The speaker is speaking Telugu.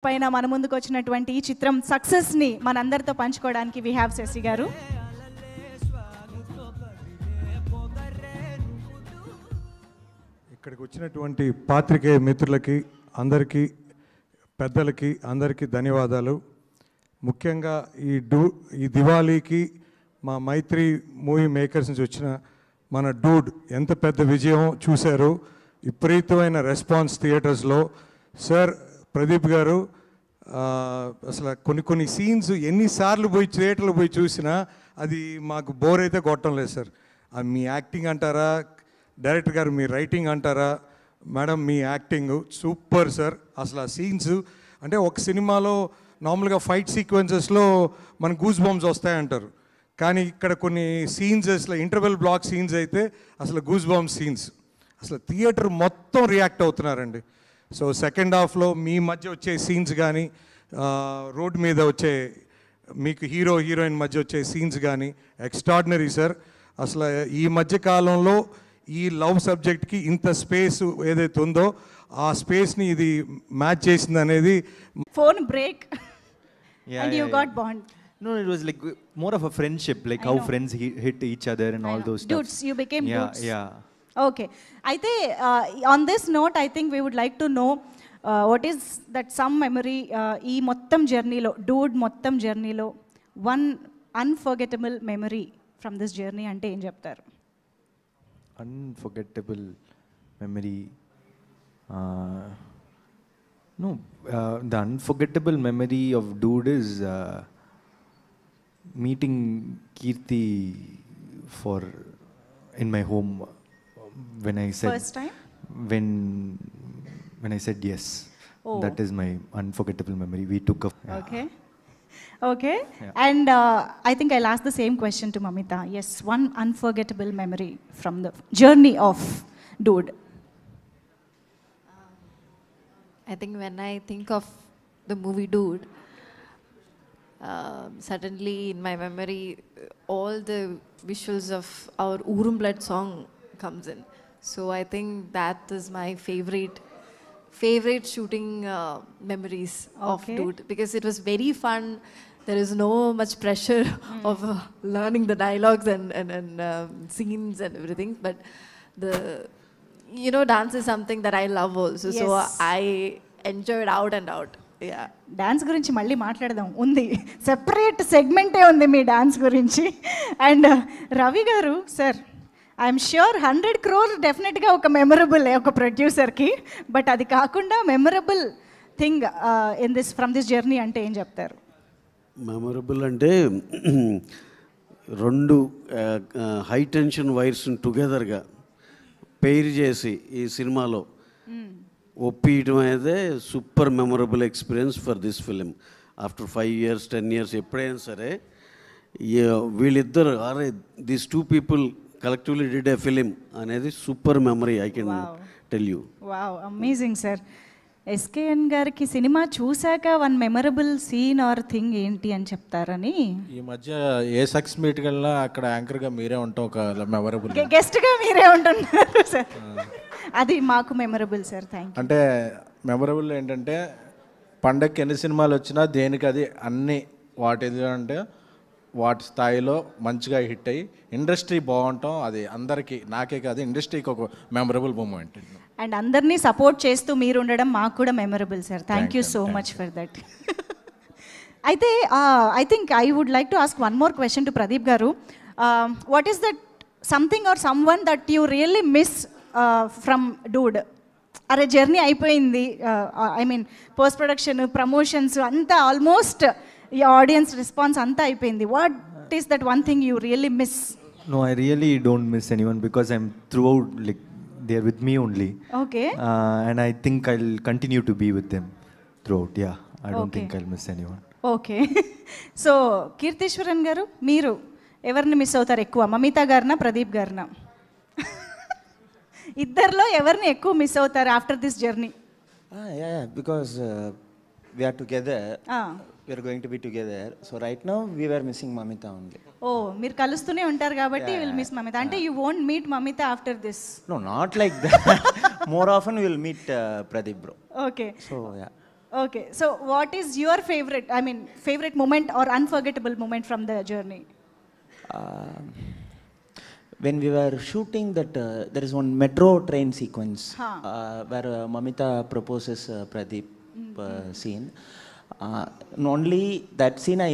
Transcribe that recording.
పైన మన ముందుకు వచ్చినటువంటి ఈ చిత్రం సక్సెస్ ని మనందరితో పంచుకోవడానికి వి హావ్ శశి గారు. ఇక్కడికి వచ్చినటువంటి పాత్రికేయ మిత్రులకి అందరికీ పెద్దలకి అందరికీ ధన్యవాదాలు. ముఖ్యంగా ఈ దివాళీకి మా మైత్రి మూవీ మేకర్స్ నుంచి వచ్చిన మన డూడ్ ఎంత పెద్ద విజయం చూశారు. విపరీతమైన రెస్పాన్స్ థియేటర్స్లో. సార్ ప్రదీప్ గారు అసలు కొన్ని సీన్స్ ఎన్నిసార్లు పోయి థియేటర్లో పోయి చూసినా అది మాకు బోర్ అయితే కొట్టడం లేదు సార్. మీ యాక్టింగ్ అంటారా, డైరెక్టర్ గారు మీ రైటింగ్ అంటారా, మేడం మీ యాక్టింగ్ సూపర్ సార్. అసలు ఆ సీన్స్ అంటే ఒక సినిమాలో నార్మల్గా ఫైట్ సీక్వెన్సెస్లో మన గూస్ బంప్స్ వస్తాయంటారు, కానీ ఇక్కడ కొన్ని సీన్స్ అసలు ఇంటర్వెల్ బ్లాక్ సీన్స్ అయితే అసలు గూస్ బంప్ సీన్స్ అసలు థియేటర్ మొత్తం రియాక్ట్ అవుతున్నారండి. సో సెకండ్ హాఫ్లో మీ మధ్య వచ్చే సీన్స్ కానీ రోడ్ మీద వచ్చే మీకు హీరో హీరోయిన్ మధ్య వచ్చే సీన్స్ కానీ ఎక్స్ట్రాడినరీ సార్. అసలు ఈ మధ్య కాలంలో ఈ లవ్ సబ్జెక్ట్కి ఇంత స్పేస్ ఏదైతే ఉందో ఆ స్పేస్ని ఇది మ్యాచ్ చేసింది అనేది. Phone break and you got bond. No, it was like more of a friendship, like how friends hit each other and all those stuff. Dudes, you became dudes. Yeah. Okay. Aithe on this note, I think we would like to know what is that some memory ee mottam journey lo, dude mottam journey lo one unforgettable memory from this journey ante em cheptaru? Unforgettable memory. No, the unforgettable memory of Dude is meeting Kirti in my home when I said first time when I said yes. Oh. That is my unforgettable memory. We took a Okay. Yeah. And I think I'll ask the same question to Mamita. Yes, one unforgettable memory from the journey of Dude. I think when I think of the movie Dude, suddenly in my memory all the visuals of our Urum Blood song comes in. So I think that is my favorite shooting memories of Dude, because it was very fun. There is no much pressure of learning the dialogues and scenes and everything, but dance is something that I love also. Yes. So I enjoyed out and out. Yeah. Dance గురించి మళ్ళీ మాట్లాడదాం, ఉంది సెపరేట్ సెగ్మెంటే ఉంది మీ డాన్స్ గురించి. అండ్ రవి గారు సార్, ఐఎమ్ ష్యూర్ 100 crore డెఫినెట్గా ఒక మెమరబుల్ ఒక ప్రొడ్యూసర్కి, బట్ అది కాకుండా memorable thing in this from this journey అంటే ఏం చెప్తారు? మెమరబుల్ అంటే రెండు హై టెన్షన్ వైర్స్ని టుగెదర్గా పెయిర్ చేసి ఈ సినిమాలో ఒప్పియటం అయితే super memorable experience for this film. After 5 years 10 years ఎప్పుడైనా సరే వీళ్ళిద్దరు అరే these 2 people collectively did a film అనేది super memory. I can tell you. Wow, amazing sir. SKN గారికి సినిమా చూశాక one memorable scene or thing ఏంటి అని చెప్తారని. ఈ మధ్య ఏ సక్సెస్ మీట్కి వెళ్ళినా అక్కడ యాంకర్గా మీరే ఉంటాం, ఒక మెమరబుల్ గెస్ట్గా మీరే ఉంటున్నారు సార్. అది మాకు మెమరబుల్ సార్. Thank you. అంటే మెమరబుల్ ఏంటంటే పండగకి ఎన్ని సినిమాలు వచ్చినా దేనికి అది అన్ని అంటే వాటి స్థాయిలో మంచిగా హిట్ అయ్యి ఇండస్ట్రీ బాగుంటాం, అది అందరికీ, నాకే కాదు ఇండస్ట్రీకి ఒక మెమరబుల్ మూమెంట్. అండ్ అందరినీ సపోర్ట్ చేస్తూ మీరు ఉండడం మాకు కూడా memorable sir. Thank you so much for that. అయితే I think I would like to ask one more question to Pradeep garu. What is that something or some one that you really miss from dude? అరే జర్నీ అయిపోయింది, I mean post production, promotions అంతా ఆల్మోస్ట్ ఈ ఆడియన్స్ రెస్పాన్స్ అంతా అయిపోయింది. What is that one thing you really miss? No, I really don't miss anyone because I'm throughout, like they're with me only. Okay. And I think I'll continue to be with them throughout. Yeah, I don't think I'll miss anyone. Okay. So Keerthiswaran garu, మీరు ఎవరిని మిస్ అవుతారు ఎక్కువ, మమితా గారినా ప్రదీప్ గారినా? ఇద్దరిలో ఎవరిని ఎక్కువ మిస్ అవుతారు after this journey? Yeah, because we are together. We are going to be together. So right now we were missing Mamita only. Oh, మీరు కలుస్తూనే ఉంటారు కాబట్టి విల్ మిస్ మమిత. అంటే you won't meet Mamitha after this? No, not like that. More often we will meet Pradeep bro. Okay. So yeah. Okay, so what is your favorite, I mean, favorite moment or unforgettable moment from the journey? When we were shooting that, there is one metro train sequence where Mamita proposes Pradeep scene. Only that scene I